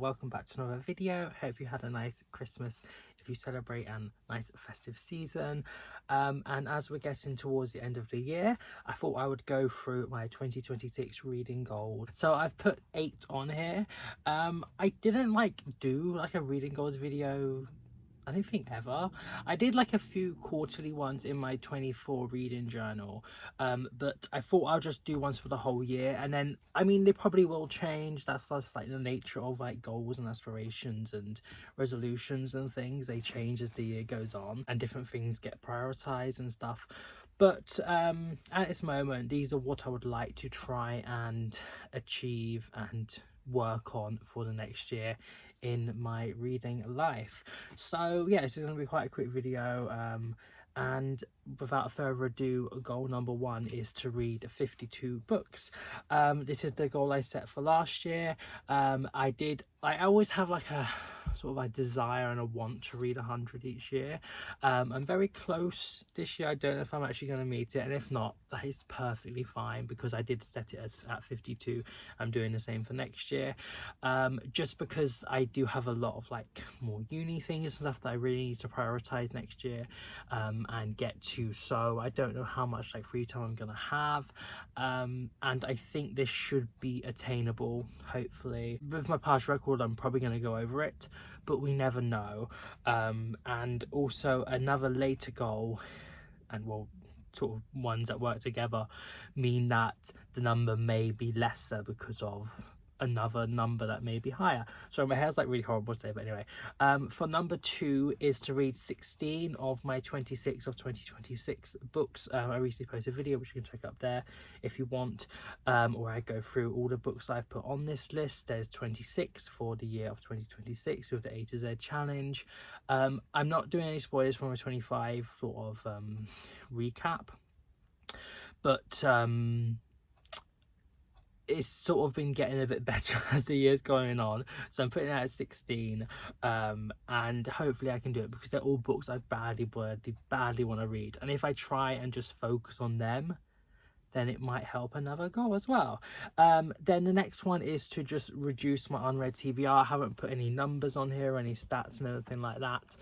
welcome back to another video. Hope you had a nice Christmas if you celebrate a nice festive season. And as we're getting towards the end of the year, I thought I would go through my 2026 reading goal. So I've put 8 on here. I didn't do a reading goals video, I don't think ever. I did a few quarterly ones in my 24 reading journal, but I thought I'll just do ones for the whole year, and then they probably will change. That's the nature of goals and aspirations and resolutions and things. They change as the year goes on and different things get prioritized and stuff. But at this moment, these are what I would like to try and achieve and work on for the next year in my reading life. So yeah, this is going to be quite a quick video, and without further ado, goal number 1 is to read 52 books. This is the goal I set for last year. I always have a sort of a desire and a want to read 100 each year. I'm very close this year. I don't know if I'm actually going to meet it, and if not, that is perfectly fine because I did set it as at 52. I'm doing the same for next year, just because I do have a lot of more uni things and stuff that I really need to prioritize next year and get to. So I don't know how much free time I'm gonna have, and I think this should be attainable, hopefully. With my past record, I'm probably going to go over it, but we never know. And also another later goal, and well, sort of ones that work together, mean that the number may be lesser because of another number that may be higher. So my hair's really horrible today, but anyway, for number 2 is to read 16 of my 26 of 2026 books. I recently posted a video which you can check up there if you want, where I go through all the books I've put on this list. There's 26 for the year of 2026 with the A to Z challenge. I'm not doing any spoilers from my 25 sort of recap, but it's sort of been getting a bit better as the year's going on, so I'm putting it at 16, and hopefully I can do it because they're all books I badly want to read, and if I try and just focus on them, then it might help another goal as well. Then the next one is to just reduce my unread TBR. I haven't put any numbers on here, any stats and everything like that.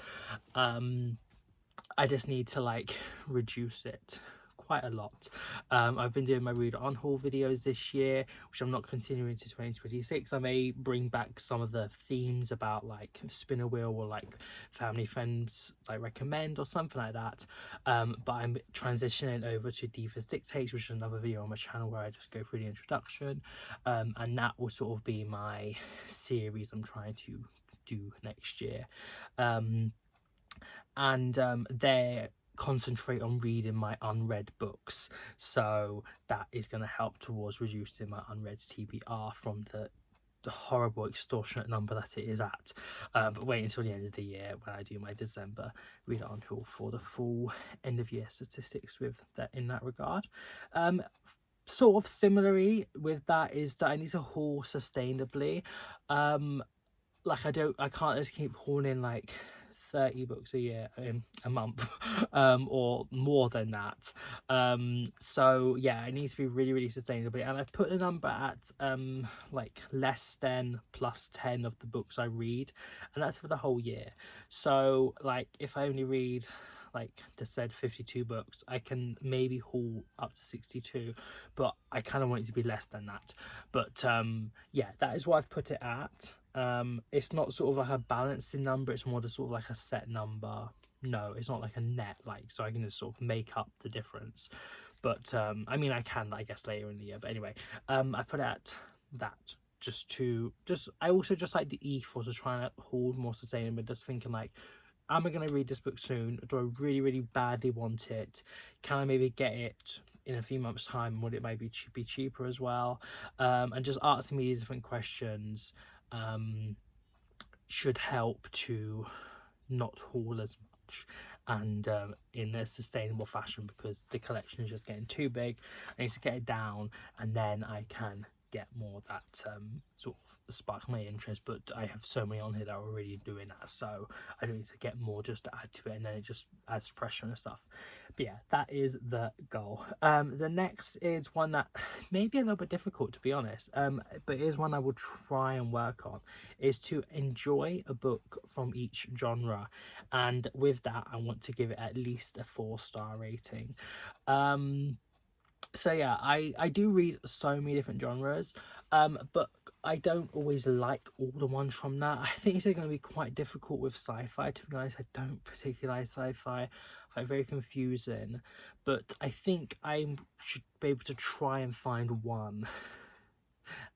I just need to reduce it quite a lot. I've been doing my reader on haul videos this year, which I'm not continuing to 2026. I may bring back some of the themes about spin a wheel or family friends recommend or something like that, but I'm transitioning over to Divas Dictates, which is another video on my channel where I just go through the introduction, and that will sort of be my series I'm trying to do next year. They're concentrate on reading my unread books, so that is going to help towards reducing my unread TBR from the horrible extortionate number that it is at. But wait until the end of the year when I do my December read it on haul for the full end of year statistics with that in that regard. Sort of similarly with that is that I need to haul sustainably. I can't just keep hauling 30 books a year in a month, or more than that. So yeah, it needs to be really sustainably, and I've put a number at less than plus 10 of the books I read, and that's for the whole year. So if I only read the said 52 books, I can maybe haul up to 62, but I kind of want it to be less than that. But yeah, that is what I've put it at. It's not sort of a balancing number, it's more just sort of a set number. No, it's not a net, so I can just sort of make up the difference. But I can, I guess, later in the year. But anyway, I put it at that I also just like the ethos of trying to hold more sustainable, just thinking am I going to read this book soon? Do I really badly want it? Can I maybe get it in a few months' time? Would it maybe be cheaper as well? And just asking me these different questions should help to not haul as much and in a sustainable fashion, because the collection is just getting too big. I need to get it down, and then I can get more that sort of spark my interest, but I have so many on here that are already doing that, so I don't need to get more just to add to it, and then it just adds pressure and stuff. But yeah, that is the goal. The next is one that may be a little bit difficult, to be honest, but it is one I will try and work on, is to enjoy a book from each genre, and with that I want to give it at least a 4-star rating. So yeah, I do read so many different genres, but I don't always like all the ones from that. I think it's going to be quite difficult with sci-fi, to be honest. I don't particularly like sci-fi. I find it very confusing, but I think I should be able to try and find one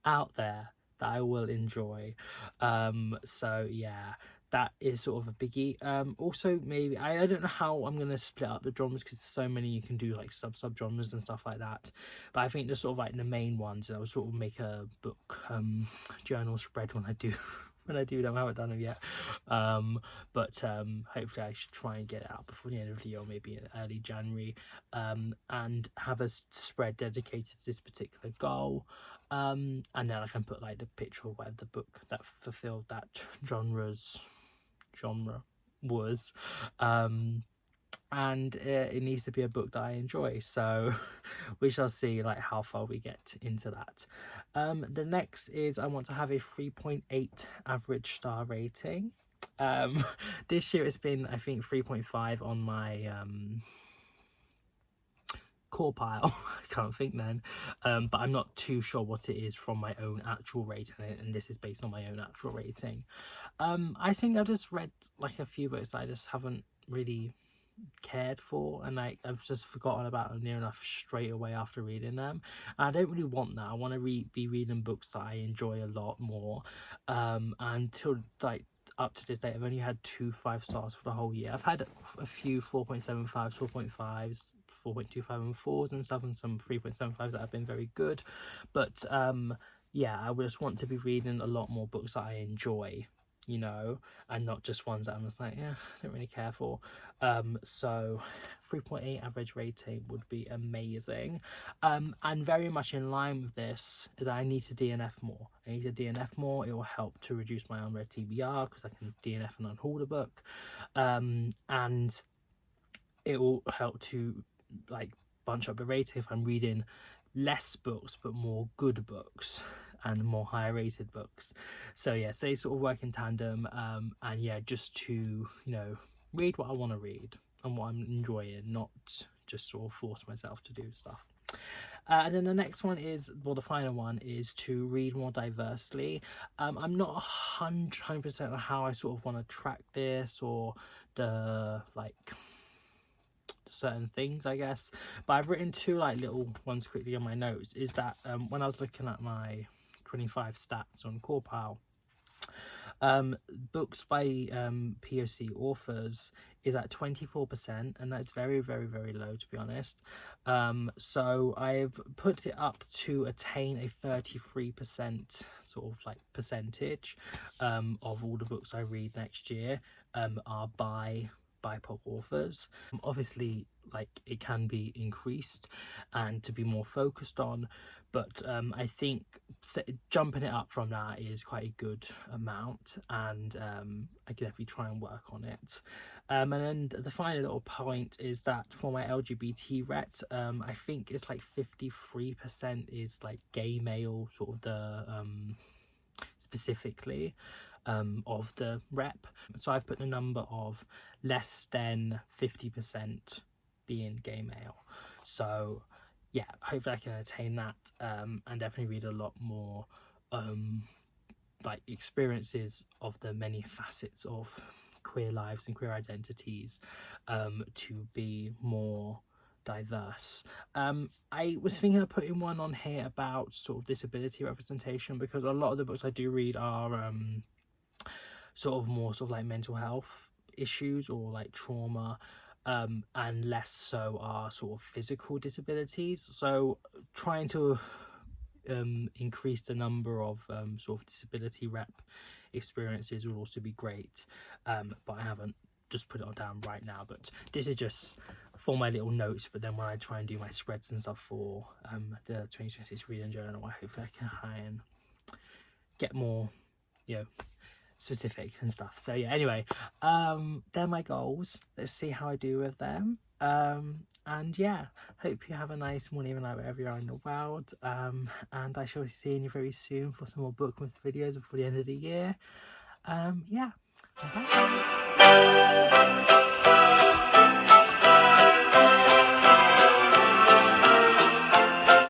out there that I will enjoy. So yeah, that is sort of a biggie. Also, maybe I don't know how I'm gonna split up the genres, because there's so many you can do, like sub genres and stuff like that. But I think the sort of like the main ones, I'll sort of make a book journal spread when I do when I do them. I haven't done them yet, but hopefully I should try and get it out before the end of the year, or maybe in early January, and have a spread dedicated to this particular goal. And then I can put like the picture of whatever the book that fulfilled that genre was, and it needs to be a book that I enjoy, so we shall see like how far we get into that. The next is I want to have a 3.8 average star rating. This year it's been, I think, 3.5 on my core pile. I can't think then, but I'm not too sure what it is from my own actual rating, and this is based on my own actual rating. I think I've just read like a few books that I just haven't really cared for, and like I've just forgotten about them near enough straight away after reading them, and I don't really want that. I want to be reading books that I enjoy a lot more. Until like up to this date, I've only had 2 5-stars for the whole year. I've had a few 4.75, 4.5s, 4.25 and 4s and stuff, and some 3.75s that have been very good, but yeah, I just want to be reading a lot more books that I enjoy, you know, and not just ones that I'm just like, yeah, I don't really care for. So 3.8 average rating would be amazing. And very much in line with this is that I need to DNF more. I need to DNF more. It will help to reduce my unread TBR, because I can DNF and unhaul the book, and it will help to like bunch up the rating if I'm reading less books but more good books and more higher rated books. So yes, they sort of work in tandem, and yeah, just to, you know, read what I want to read and what I'm enjoying, not just sort of force myself to do stuff. And then the next one is, well, the final one is to read more diversely. I'm not 100% on how I sort of want to track this, or the like certain things, I guess, but I've written 2 like little ones quickly on my notes. Is that when I was looking at my 25 stats on Corpal, books by POC authors is at 24%, and that's very, very, very low, to be honest. So I've put it up to attain a 33% sort of like percentage of all the books I read next year are by BIPOC authors. Obviously, like, it can be increased and to be more focused on, but I think jumping it up from that is quite a good amount, and I can definitely try and work on it. And then the final little point is that for my LGBT rep, I think it's like 53% is like gay male, sort of the specifically of the rep. So I've put the number of less than 50% being gay male. So yeah, hopefully I can attain that, and definitely read a lot more like experiences of the many facets of queer lives and queer identities, to be more diverse. I was thinking of putting one on here about sort of disability representation, because a lot of the books I do read are sort of more sort of like mental health issues or like trauma, and less so are sort of physical disabilities. So trying to increase the number of sort of disability rep experiences would also be great, but I haven't just put it all down right now, but this is just for my little notes. But then when I try and do my spreads and stuff for the 2026 reading journal, I hope I can try and get more, you know, specific and stuff. So yeah, anyway, they're my goals. Let's see how I do with them. And yeah, hope you have a nice morning, even night, wherever you are in the world. And I shall be seeing you very soon for some more Bookmas videos before the end of the year. Yeah, bye.